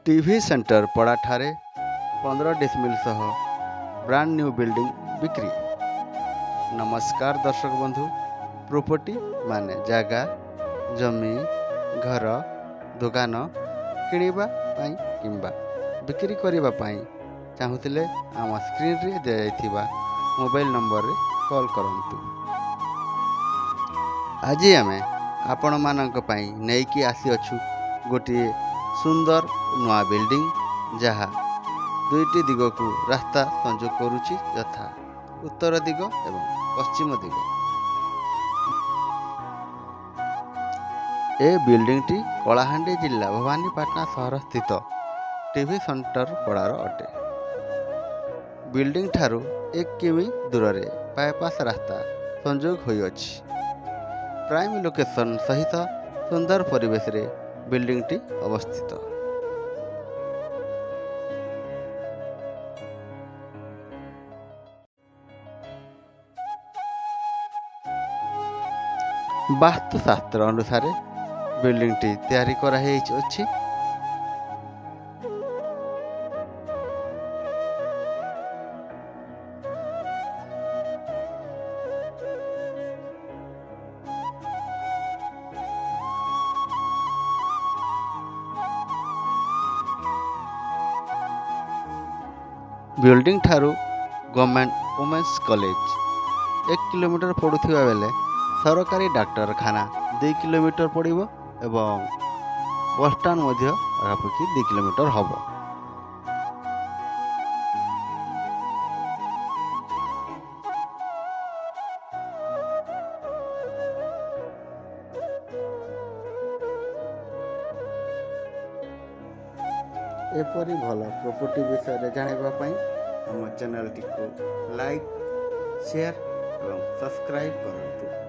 TV centre पड़ाठारे 15 decimal सह brand new building बिक्री। नमस्कार दर्शक बंधु, प्रॉपर्टी माने जगह जमी घर दुकान किणवा किंबा बिक्री करने चाहूले आम स्क्रीन रे दिया मोबाइल नंबर रे कॉल करंतु। आज आमे आपण मानक पई नेकी आसी अछु गोटे सुंदर नवा बिल्डिंग जहा दुईटी दिग को रास्ता संजोग करुछि, यथा उत्तर दिग एवं पश्चिम दिग। ए बिल्डिंग टी कलाहांडी जिला भवानीपाटना सहर स्थित टीवी सेंटर पड़ार अटे। बिल्डिंग ठारू 1 किमी दूर रे बायपास रास्ता संजोग होई अछि। प्राइम लोकेशन सहित सुंदर परिवेश रे बिल्डिंग टी अवस्थित। वास्तुशास्त्र अनुसार बिल्डिंग टी तैयारी करा अछि। बिल्डिंग ठारू गवर्नमेंट वुमेन्स कॉलेज 1 किलोमीटर पड़ुथिबा बेले सरकारी डाक्तरखाना 2 किलोमीटर पड़िबो एवं बसस्टाण्ड मध्य पाखापाखि 2 किलोमीटर हब। एपरी भल प्रॉपर्टी विषय जानिबा पई हम चैनल टी को लाइक शेयर एवं सब्सक्राइब करंतु।